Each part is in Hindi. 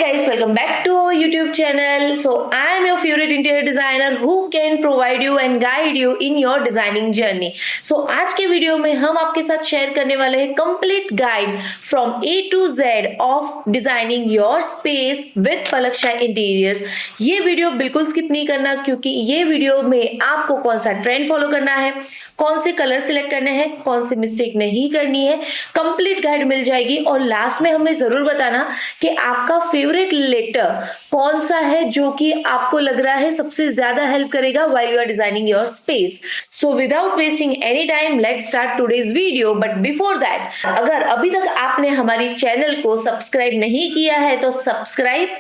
guys, welcome back to our YouTube channel. So I am your favorite interior designer who can provide you and guide you in your designing journey. So आज के वीडियो में हम आपके साथ शेयर करने वाले हैं complete guide from A to Z of designing your space with Palak shahi interiors. ये वीडियो बिल्कुल स्किप नहीं करना, क्योंकि ये वीडियो में आपको कौन सा ट्रेंड फॉलो करना है, कौन से कलर सिलेक्ट करने हैं, कौन सी मिस्टेक नहीं करनी है, कंप्लीट गाइड मिल जाएगी। और लास्ट में हमें जरूर बताना कि आपका फेवरेट लेटर कौन सा है जो कि आपको लग रहा है सबसे ज्यादा हेल्प करेगा while you are designing your space. So without wasting any time let's start today's video. But before that, अगर अभी तक आपने हमारी चैनल को सब्सक्राइब नहीं किया है तो subscribe,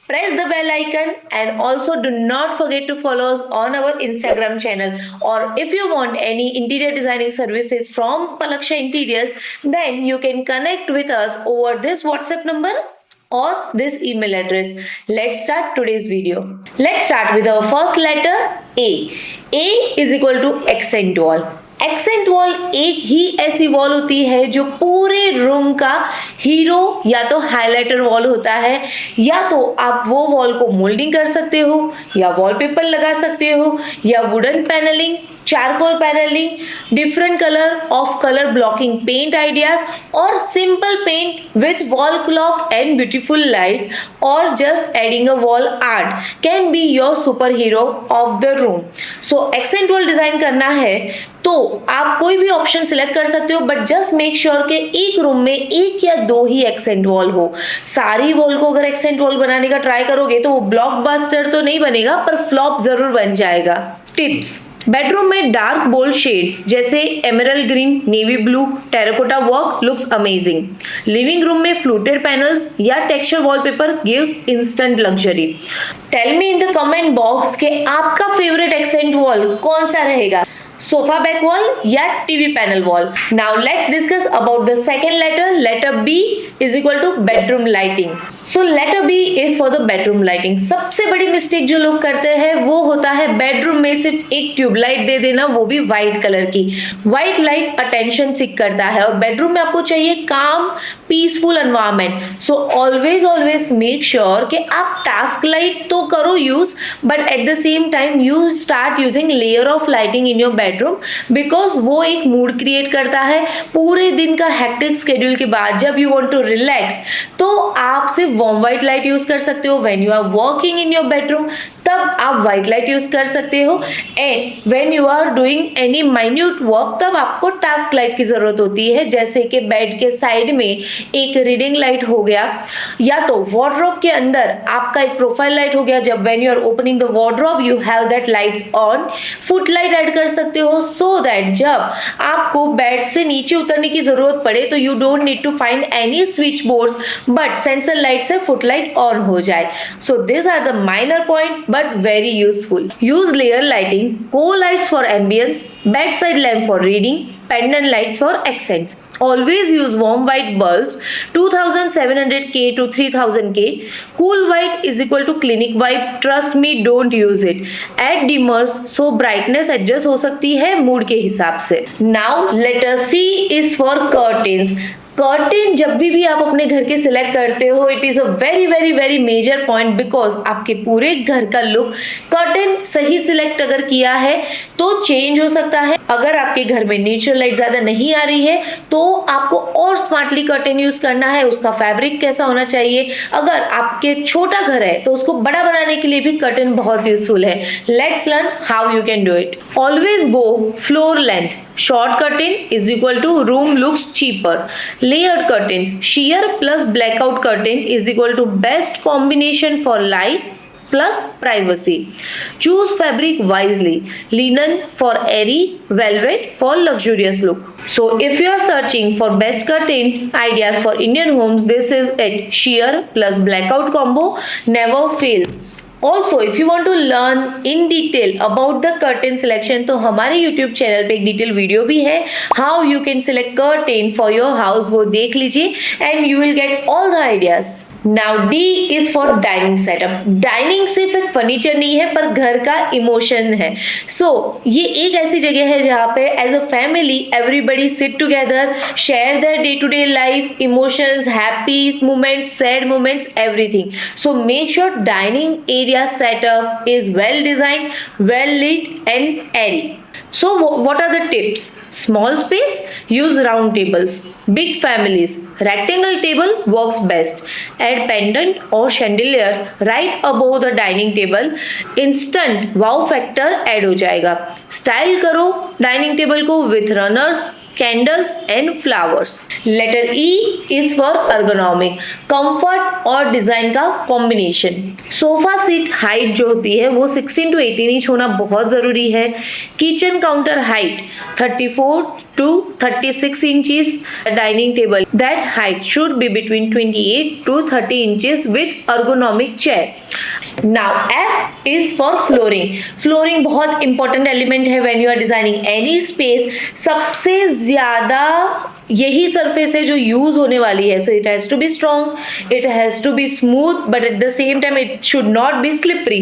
press the bell icon, and also do not forget to follow us on our Instagram channel. Or if you want any interior designing services from Palak Shahi Interiors, then you can connect with us over this WhatsApp number or this email address. Let's start today's video. Let's start with our first letter A. A is equal to accent wall. Accent wall एक ही ऐसी वॉल होती है जो पूरे रूम का हीरो या तो हाइलाइटर वॉल होता है, या तो आप वो वॉल को मोल्डिंग कर सकते हो, या वॉलपेपर लगा सकते हो, या wooden panelling, charcoal panelling, different colour of colour blocking paint ideas, और simple paint with wall clock and beautiful lights, और just adding a wall art can be your super hero of the room. So accent wall design करना है तो आप कोई भी ऑप्शन सिलेक्ट कर सकते हो, बट जस्ट मेक श्योर कि एक रूम में एक या दो ही एक्सेंट वॉल हो। सारी वॉल को अगर एक्सेंट वॉल बनाने का ट्राई करोगे तो वो ब्लॉकबस्टर तो नहीं बनेगा, पर फ्लॉप जरूर बन जाएगा। टिप्स: बेडरूम में डार्क बोल्ड शेड्स जैसे emerald green, navy blue, terracotta work looks amazing. Living room में फ्लूटेड पैनल्स या texture wallpaper gives instant luxury. Tell me in the comment box कि आपका फेवरेट एक्सेंट वॉल कौन सा रहेगा, सोफा बैक वॉल या TV panel wall. Now let's discuss about the second letter. Letter B is equal to bedroom lighting. So letter B is for the bedroom lighting. सबसे बड़ी मिस्टेक जो लोग करते हैं वो होता है बेडरूम में सिर्फ एक ट्यूबलाइट दे देना, वो भी व्हाइट कलर की। व्हाइट लाइट अटेंशन सीक करता है और बेडरूम में आपको चाहिए काम, peaceful environment. So always make sure कि आप टास्क लाइट तो करो use, but at the same time you start using layer of lighting in your bedroom, because वो एक मूड क्रिएट करता है। पूरे दिन का हेक्टिक स्केड्यूल के बाद जब यू वांट टू रिलैक्स तो आप सिर्फ वार्म व्हाइट लाइट यूज कर सकते हो। When you are working in your bedroom तब आप व्हाइट लाइट यूज कर सकते हो, and when you are doing any minute work तब आपको टास्क लाइट की जरूरत होती है, जैसे कि बेड के साइड में एक रीडिंग लाइट हो गया, या तो वार्डरोब के अंदर आपका एक प्रोफाइल लाइट हो गया। जब when you are opening the wardrobe you have that lights on. Foot light add कर सकते हो, सो दैट जब आपको बेड से नीचे उतरने की जरूरत पड़े तो you don't need to find any switch boards, but sensor light से फुट लाइट ऑन हो जाए। So this are the minor points but very useful. Use layer lighting, co-lights for ambience, bedside lamp for reading, pendant lights for accents. Always use warm white bulbs 2700K to 3000K. Cool white is equal to clinic vibe. Trust me, don't use it. Add dimmers so brightness adjust हो सकती है मूड के हिसाब से। Now letter C is for curtains. Curtain जब भी आप अपने घर के सिलेक्ट करते हो, it is a very major point, because आपके पूरे घर का लुक कर्टेन सही सिलेक्ट अगर किया है तो चेंज हो सकता है। अगर आपके घर में नेचुरल लाइट ज्यादा नहीं आ रही है तो आपको और स्मार्टली कर्टेन यूज करना है। उसका फैब्रिक कैसा होना चाहिए, अगर आपके छोटा घर है तो उसको बड़ा बनाने के लिए भी कर्टेन बहुत यूजफुल है। Let's learn how you can do it. Always go floor length. Short curtain is equal to room looks cheaper. Layered curtains, sheer plus blackout curtain is equal to best combination for light plus privacy. Choose fabric wisely. Linen for airy, velvet for luxurious look. So if you are searching for best curtain ideas for Indian homes, this is it. Sheer plus blackout combo never fails. Also, if you want to learn in detail about the curtain selection, तो हमारे YouTube चैनल पे एक डिटेल वीडियो भी है, how you can select curtain for your house, वो देख लीजिए and you will get all the ideas. Now D is for dining setup. Dining सिर्फ एक फर्नीचर नहीं है पर घर का इमोशन है। सो ये एक ऐसी जगह है जहाँ पे as a family everybody sit together, share their day to day life, emotions, happy moments, sad moments, everything. So make sure dining area setup is well designed, well lit and airy. So what are the tips? Small space, use round tables. Big families, rectangle table works best. Add pendant or chandelier right above the dining table. Instant wow factor add हो जाएगा. Style करो dining table को with runners, candles and flowers. Letter E is for ergonomic, comfort और डिजाइन का कॉम्बिनेशन। सोफा सीट हाइट जो होती है वो 16 to 18 इंच होना बहुत जरूरी है। Kitchen counter height 34 to 36 inches. Dining table that height should be between 28 to 30 inches with ergonomic chair. Now F is for flooring. Flooring बहुत important element है when you are designing any space. सबसे ज्यादा यही सरफेस है जो यूज होने वाली है। So it has to be strong, it has to be smooth, but at the same time it should not be slippery.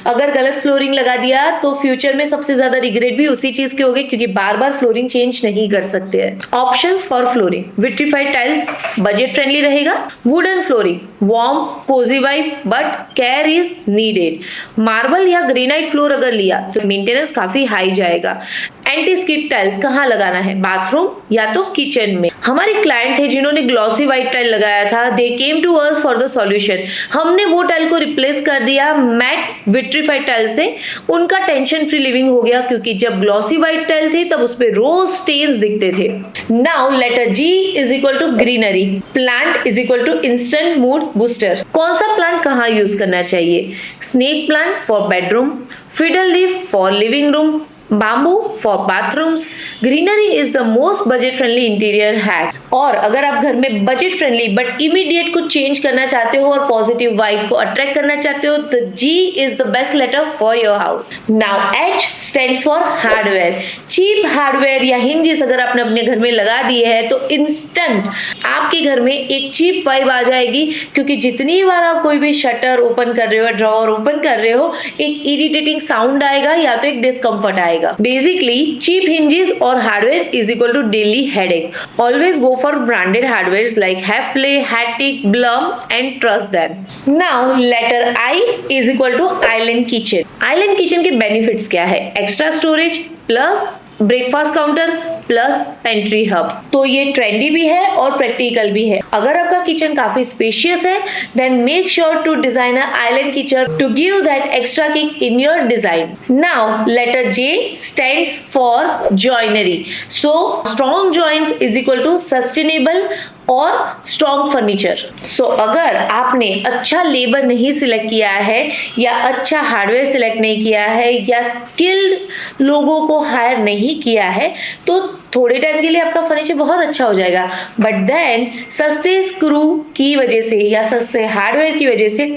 अगर गलत फ्लोरिंग लगा दिया तो फ्यूचर में सबसे ज्यादा रिग्रेट भी उसी चीज के होगे, क्योंकि बार बार फ्लोरिंग चेंज नहीं कर सकते हैं। Options for flooring, vitrified tiles budget friendly रहेगा। Wooden flooring, warm cosy vibe but care is needed. Marble या ग्रेनाइट फ्लोर अगर लिया तो मेंटेनेंस काफी हाई जाएगा। एंटी स्किड टाइल्स कहाँ लगाना है? बाथरूम या तो किचन में। हमारे क्लाइंट थे जिन्होंने ग्लॉसी व्हाइट टाइल लगाया था, they came to us for the solution. हमने वो टाइल को रिप्लेस कर दिया मैट विट्रीफाइड टाइल से। उनका टेंशन फ्री लिविंग हो गया, क्योंकि जब ग्लॉसी व्हाइट टाइल थी तब उस पे रोज स्टेन्स दिखते थे। Now letter G is equal to greenery. Plant is equal to instant mood booster. कौन सा प्लांट कहाँ यूज करना चाहिए? Snake plant for bedroom, fiddle leaf for living room, bamboo for bathrooms. Greenery is the most budget friendly interior hack. और अगर आप घर में बजट फ्रेंडली बट इमीडिएट कुछ चेंज करना चाहते हो और पॉजिटिव वाइब को अट्रैक्ट करना चाहते हो तो G is the best letter for your house. Now H stands for hardware. Cheap hardware या हिंजेस अगर आपने अपने घर में लगा दिए हैं तो इंस्टेंट आपके घर में एक चीप वाइब आ जाएगी, क्योंकि जितनी बार आप कोई भी शटर ओपन कर रहे हो, ड्रॉअर ओपन कर रहे हो, एक इरिटेटिंग साउंड आएगा या तो एक डिस्कम्फर्ट आएगा। Basically, cheap hinges or hardware is equal to daily headache. Always go for branded hardwares like Hafele, Hattic, Blum and trust them. Now, letter I is equal to island kitchen. Island kitchen के benefits क्या है? Extra storage plus breakfast counter plus pantry hub. तो ये ट्रेंडी भी है और प्रैक्टिकल भी है। अगर आपका किचन काफी स्पेशियस है then make sure to design a island kitchen to give that extra kick in your design. Now letter J stands for joinery. So strong joints is equal to sustainable और स्ट्रॉन्ग फर्नीचर। सो अगर आपने अच्छा लेबर नहीं सिलेक्ट किया है या अच्छा हार्डवेयर सिलेक्ट नहीं किया है या स्किल्ड लोगों को हायर नहीं किया है तो थोड़े टाइम के लिए आपका फर्नीचर बहुत अच्छा हो जाएगा, बट देन सस्ते स्क्रू की वजह से या सस्ते हार्डवेयर की वजह से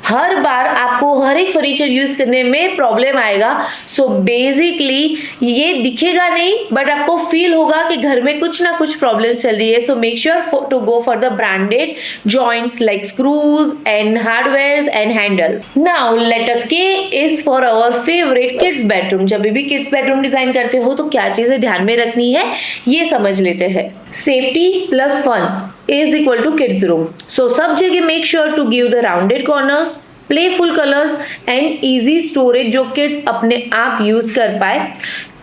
हर बार आपको हर एक फर्नीचर यूज करने में प्रॉब्लम आएगा। सो बेसिकली ये दिखेगा नहीं बट आपको फील होगा कि घर में कुछ ना कुछ प्रॉब्लम चल रही है। So make sure to go for the branded joints like screws and hardware and handles. Now letter K is for our favourite kids bedroom. जब भी किड्स बेडरूम डिजाइन करते हो तो क्या चीजें ध्यान में रखनी है ये समझ लेते हैं। Safety plus fun is equal to kids room. So सब जगह make sure to give the rounded corners, playful colors and easy storage जो kids अपने आप use कर पाए।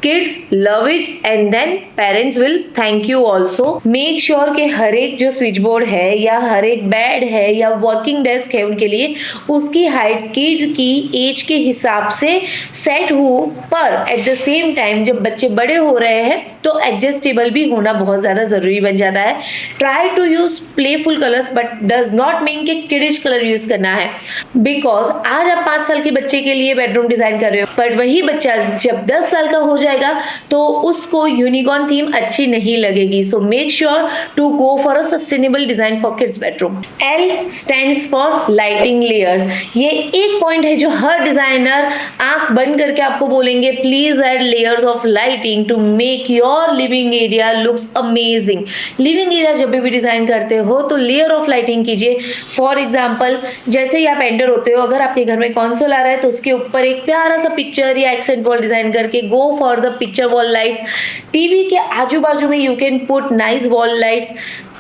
Kids love it and then parents will thank you also. Make sure कि हर एक जो स्विच बोर्ड है या हर एक बेड है या वर्किंग डेस्क है उनके लिए उसकी हाइट किड की एज के हिसाब से सेट हो, पर एट द सेम टाइम जब बच्चे बड़े हो रहे हैं तो एडजस्टेबल भी होना बहुत ज़्यादा ज़रूरी बन जाता है। Try to use playful colours but does not mean कि किडिश कलर यूज करना है, बिकॉज आज आप 5 साल के बच्चे के लिए बेडरूम डिजाइन कर रहे हो बट वही बच्चा जब 10 साल का हो जाएगा तो उसको यूनिकॉर्न थीम अच्छी नहीं लगेगी। So make sure to go for a sustainable design for kids bedroom. L stands for lighting layers. ये एक पॉइंट है जो हर डिजाइनर आंख बंद करके आपको बोलेंगे, please add layers of lighting to make your your living area looks amazing. Living area जब भी डिजाइन करते हो तो लेयर ऑफ लाइटिंग कीजिए। फॉर एग्जाम्पल, जैसे ही आप एंटर होते हो, अगर आपके घर में कंसोल आ रहा है तो उसके ऊपर एक प्यारा सा पिक्चर या एक्सेंट वॉल डिजाइन करके go for the picture wall lights. TV के आजू बाजू में you can put nice wall lights.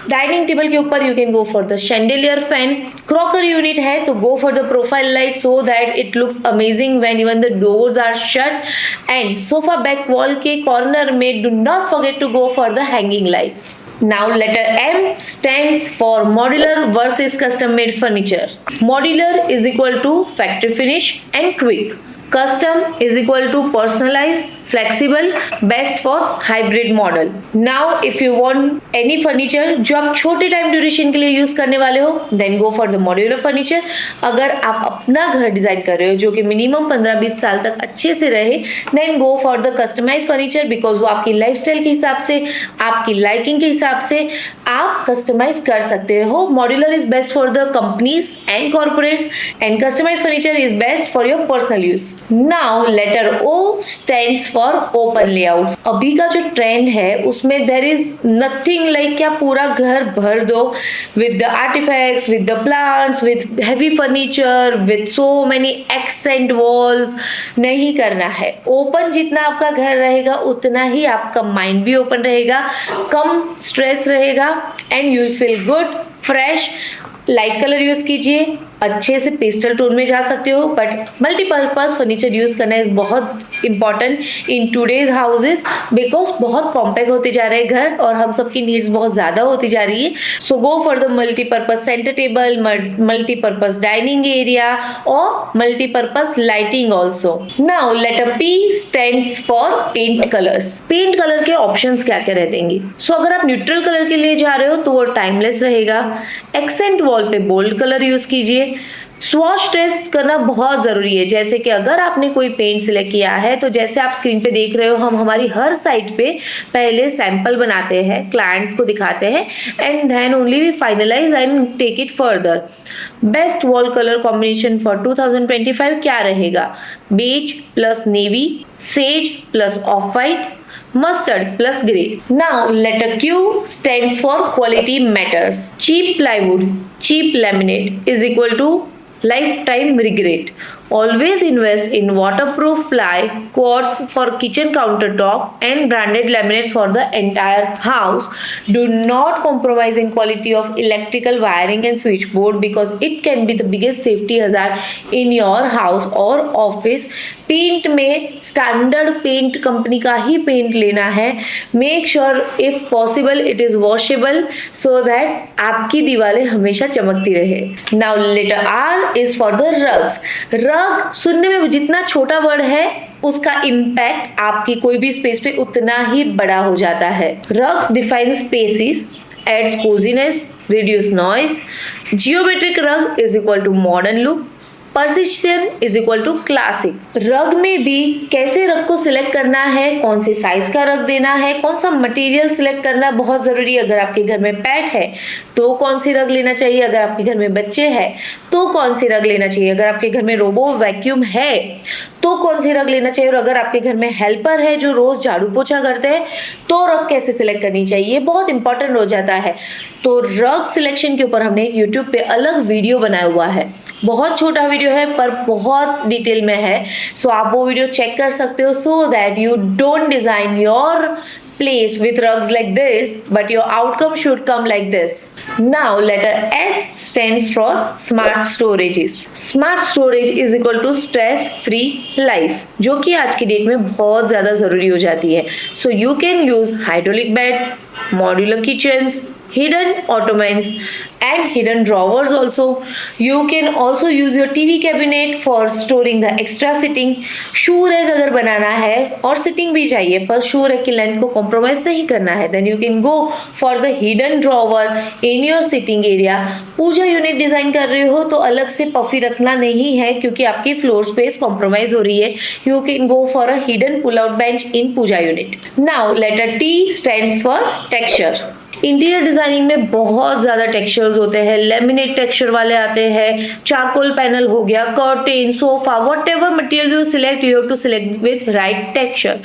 Dining table के ऊपर you can go for the chandelier fan. Crockery unit है तो go for the profile light so that it looks amazing when even the doors are shut. And sofa back wall के कॉर्नर में do not forget to go for the hanging lights. Now letter M stands for modular versus custom made furniture. Modular is equal to factory finish and quick. Custom is equal to personalized, flexible, best for hybrid model. Now if you want any furniture जो आप छोटे टाइम ड्यूरेशन के लिए यूज करने वाले हो, then go for the modular furniture. अगर आप अपना घर डिजाइन कर रहे हो जो कि मिनिमम 15-20 साल तक अच्छे से रहे, then go for the customized furniture because वो आपकी लाइफस्टाइल के हिसाब से, आपकी लाइकिंग के हिसाब से आप कस्टमाइज कर सकते हो। Modular is best for the companies and corporates and customise furniture is best for your personal use. Now letter O stands for open layouts. अभी का जो ट्रेंड है उसमें देयर इज नथिंग लाइक क्या पूरा घर भर दो with the artefacts, with the plants, with heavy furniture, with so many accent walls. नहीं करना है। ओपन जितना आपका घर रहेगा उतना ही आपका माइंड भी ओपन रहेगा, कम स्ट्रेस रहेगा and you will feel good, fresh. Light colour use कीजिए, अच्छे से पेस्टल टोन में जा सकते हो, बट मल्टीपर्पज फर्नीचर यूज करना इज बहुत important in today's houses because बहुत कॉम्पैक्ट होते जा रहे हैं घर और हम सबकी नीड्स बहुत ज्यादा होती जा रही है। So go for the multipurpose centre table, multipurpose dining area और multipurpose lighting also. Now letter P stands for paint colours. Paint colour के ऑप्शंस क्या क्या रहेंगे? सो अगर आप न्यूट्रल कलर के लिए जा रहे हो तो वो टाइमलेस रहेगा। एक्सेंट वॉल पे बोल्ड कलर यूज कीजिए। स्वॉच टेस्ट करना बहुत ज़रूरी है। जैसे कि अगर आपने कोई पेंट सिलेक्ट किया है तो जैसे आप स्क्रीन पे देख रहे हो, हम हमारी हर साइट पे पहले सैंपल बनाते हैं, क्लाइंट्स को दिखाते हैं and then only we finalise and take it further. Best wall colour combination for 2025 क्या रहेगा? Beige plus navy, sage plus off white, mustard plus grey. Now letter Q stands for quality matters. Cheap plywood, cheap laminate is equal to lifetime regret. Always invest in waterproof ply, quartz for kitchen countertop and branded laminates for the entire house. Do not compromise in quality of electrical wiring and switchboard because it can be the biggest safety hazard in your house or office. Paint में स्टैंडर्ड पेंट कंपनी का ही पेंट लेना है। Make sure if possible it is washable so that आपकी दीवारें हमेशा चमकती रहे। Now letter R is for the rugs. Rug सुनने में जितना छोटा वर्ड है उसका इम्पैक्ट आपकी कोई भी स्पेस पे उतना ही बड़ा हो जाता है। Rugs define spaces, adds cosiness, reduce noise. Geometric rug is equal to modern look. Persian is equal to classic. Rug में भी कैसे रग को सिलेक्ट करना है, कौन से साइज का रग देना है, कौन सा मटेरियल सिलेक्ट करना बहुत जरूरी है। अगर आपके घर में पेट है तो कौन सी रग लेना चाहिए, अगर आपके घर में बच्चे हैं तो कौन सी रग लेना चाहिए, अगर आपके घर में रोबो वैक्यूम है तो कौन सी रग लेना चाहिए, और अगर आपके घर में हेल्पर है जो रोज झाड़ू पोछा करते हैं तो रग कैसे सिलेक्ट करनी चाहिए, बहुत इंपॉर्टेंट हो जाता है। तो रग सिलेक्शन के ऊपर हमने यूट्यूब पे अलग वीडियो बनाया हुआ है। बहुत छोटा वीडियो है पर बहुत डिटेल में है, सो आप वो वीडियो चेक कर सकते हो so that you don't design your place with rugs like this but your outcome should come like this. Now letter S stands for smart storages. Smart storage is equal to stress free life, जो कि आज की डेट में बहुत ज़्यादा ज़रूरी हो जाती है। So you can use hydraulic beds, modular kitchens, hidden ottomans and hidden drawers also. You can also use your TV cabinet for storing the extra sitting. Shoe rack अगर बनाना है और सिटिंग भी चाहिए पर शू रैक की लेंथ को कॉम्प्रोमाइज नहीं करना है, then you can go for the hidden drawer in your sitting area. Puja unit design कर रहे हो तो अलग से पफी रखना नहीं है क्योंकि आपकी फ्लोर स्पेस कॉम्प्रोमाइज हो रही है। You can go for a hidden pull out bench in puja unit. Now letter T stands for texture. Interior designing में बहुत ज्यादा टेक्सचर्स होते हैं, लेमिनेट टेक्सचर वाले आते हैं, चारकोल पैनल हो गया, curtain, sofa, whatever material you select, you have to select with right texture.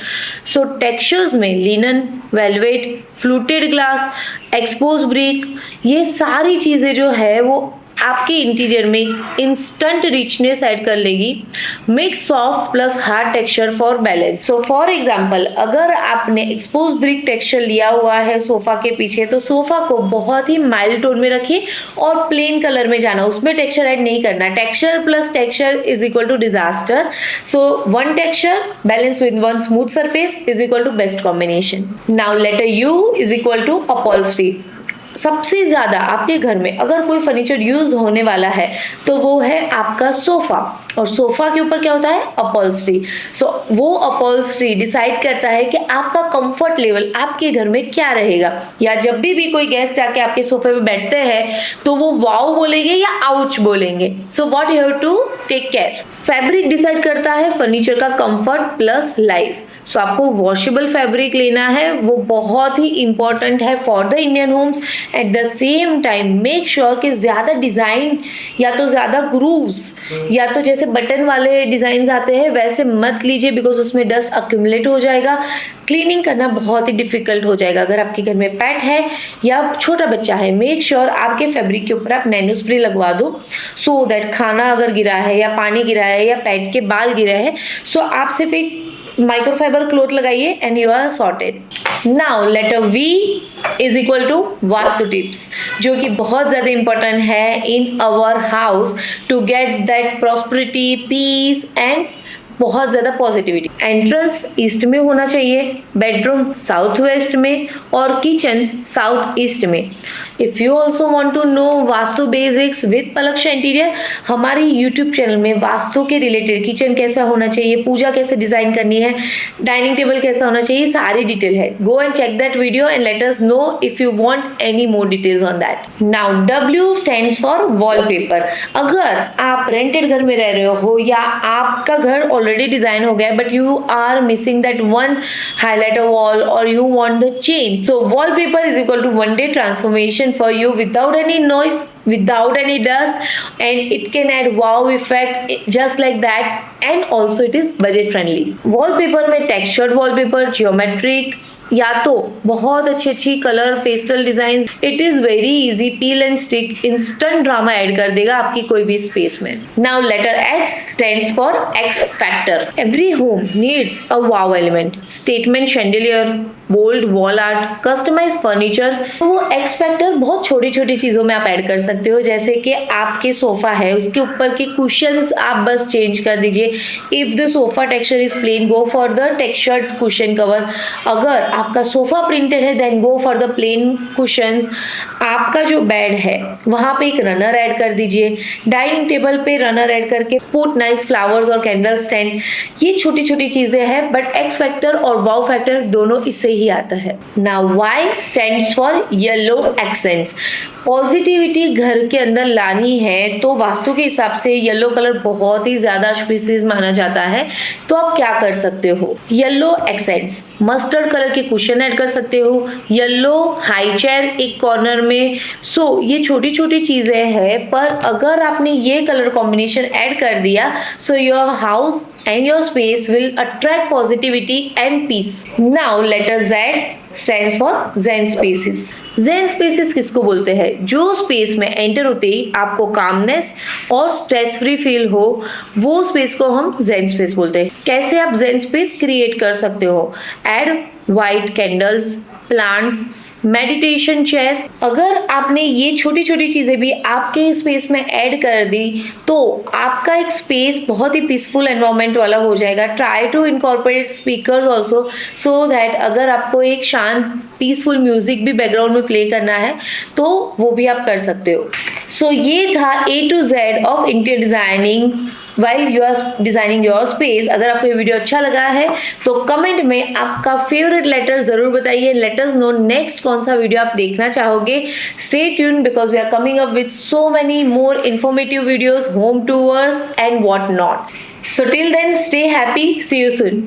So textures में linen, velvet, fluted glass, exposed brick, ये सारी चीजें जो है वो आपके इंटीरियर में इंस्टेंट रिचनेस ऐड कर लेगी. Mix soft plus hard texture for balance. So for example, अगर आपने एक्सपोज ब्रिक टेक्सचर लिया हुआ है सोफा के पीछे, तो सोफा को बहुत ही माइल्ड टोन में रखिए और प्लेन कलर में जाना, उसमें टेक्सचर ऐड नहीं करना. Texture plus texture is equal to disaster. So one texture balance with one smooth surface is equal to best combination. Now letter U is equal to upholstery. सबसे ज्यादा आपके घर में अगर कोई फर्नीचर यूज होने वाला है तो वो है आपका सोफा, और सोफा के ऊपर क्या होता है? अपॉल्स्ट्री. सो वो अपॉल्स्ट्री डिसाइड करता है कि आपका कंफर्ट लेवल आपके घर में क्या रहेगा. या जब भी कोई गेस्ट आके आपके सोफे पे बैठते हैं तो वो वाओ बोलेंगे या आउच बोलेंगे. So what you have to take care. Fabric decide करता है फर्नीचर का कंफर्ट प्लस लाइफ. सो आपको वॉशेबल फैब्रिक लेना है, वो बहुत ही इंपॉर्टेंट है for the Indian homes. At the same time make sure कि ज़्यादा डिज़ाइन या तो ज़्यादा ग्रूव्स या तो जैसे बटन वाले डिज़ाइन आते हैं वैसे मत लीजिए, बिकॉज उसमें डस्ट अक्यूमुलेट हो जाएगा, क्लीनिंग करना बहुत ही डिफिकल्ट हो जाएगा. अगर आपके घर में पेट है या छोटा बच्चा है, मेक श्योर आपके फैब्रिक के ऊपर आप नैनो स्प्रे लगवा दो, सो दैट खाना अगर गिरा है या पानी गिरा है या पेट के बाल गिरे हैं, सो आप सिर्फ एक माइक्रोफाइबर क्लॉथ लगाइए and you are sorted. Now letter V is equal to vastu tips, जो कि बहुत ज्यादा इंपॉर्टेंट है in our house to get that prosperity, peace and बहुत ज्यादा पॉजिटिविटी. एंट्रेंस ईस्ट में होना चाहिए, बेडरूम साउथ वेस्ट में और किचन साउथ ईस्ट में. If you also want to know vastu basics with Palaksh interior, हमारी यूट्यूब चैनल में वास्तु के रिलेटेड किचन कैसा होना चाहिए, पूजा कैसे डिजाइन करनी है, डाइनिंग टेबल कैसा होना चाहिए, सारी डिटेल है. Go and check that video and let us know if you want any more details on that. Now W stands for wallpaper. अगर आप रेंटेड घर में रह रहे हो या आपका घर ऑलरेडी डिजाइन हो गया but you are missing that one highlighter wall और you want the change, so wallpaper is equal to one day transformation for you without any noise, without any dust, and it can add wow effect just like that, and also it is budget friendly. wallpaper में textured wallpaper, geometric या तो बहुत अच्छी अच्छी colour pastel design, it is very easy, peel and stick, instant drama add कर देगा आपकी कोई भी स्पेस में. Now letter X stands for X factor. Every home needs a wow element, statement chandelier, bold wall art, customise furniture. वो एक्स फैक्टर बहुत छोटी छोटी चीजों में आप ऐड कर सकते हो, जैसे कि आपके सोफा है उसके ऊपर के कुशंस आप बस चेंज कर दीजिए. If the sofa texture is plain, go for the textured cushion cover. अगर आपका सोफा प्रिंटेड है then go for the plain cushions. आपका जो बेड है वहां पे एक रनर ऐड कर दीजिए, डाइनिंग टेबल पे रनर ऐड करके पुट नाइस फ्लावर्स और कैंडल स्टैंड. ये छोटी छोटी चीजें हैं बट एक्स फैक्टर और वाव फैक्टर दोनों इससे ही आता है. Now Y stands for yellow accents. Positivity घर के अंदर लानी है तो वास्तु के हिसाब से येलो कलर बहुत ही ज्यादा स्पीसीज माना जाता है, तो आप क्या कर सकते हो? येलो एक्सेंट्स, मस्टर्ड कलर के कुशन ऐड कर सकते हो, येलो हाई चेयर एक कॉर्नर में. सो ये छोटी छोटी चीजें हैं, पर अगर आपने ये कलर कॉम्बिनेशन ऐड कर दिया so your house and your space will attract positivity and peace. Now letter Z stands for Zen spaces. Zen spaces किसको बोलते हैं? जो स्पेस में एंटर होते ही आपको कामनेस और स्ट्रेस फ्री फील हो, वो स्पेस को हम Zen स्पेस बोलते हैं. कैसे आप Zen स्पेस क्रिएट कर सकते हो? Add white candles, plants, meditation chair. अगर आपने ये छोटी छोटी चीजें भी आपके स्पेस में ऐड कर दी तो आपका एक स्पेस बहुत ही पीसफुल एनवायरनमेंट वाला हो जाएगा. Try to incorporate speakers also, so that अगर आपको एक शांत पीसफुल म्यूजिक भी बैकग्राउंड में प्ले करना है तो वो भी आप कर सकते हो. सो ये था A to Z of interior designing while you are designing your space. अगर आपको ये वीडियो अच्छा लगा है तो कमेंट में आपका फेवरेट लेटर जरूर बताइए. लेट अस नो नेक्स्ट कौन सा वीडियो आप देखना चाहोगे. Stay tuned because we are coming up with so many more informative videos, home tours and what not. So till then, stay happy. See you soon.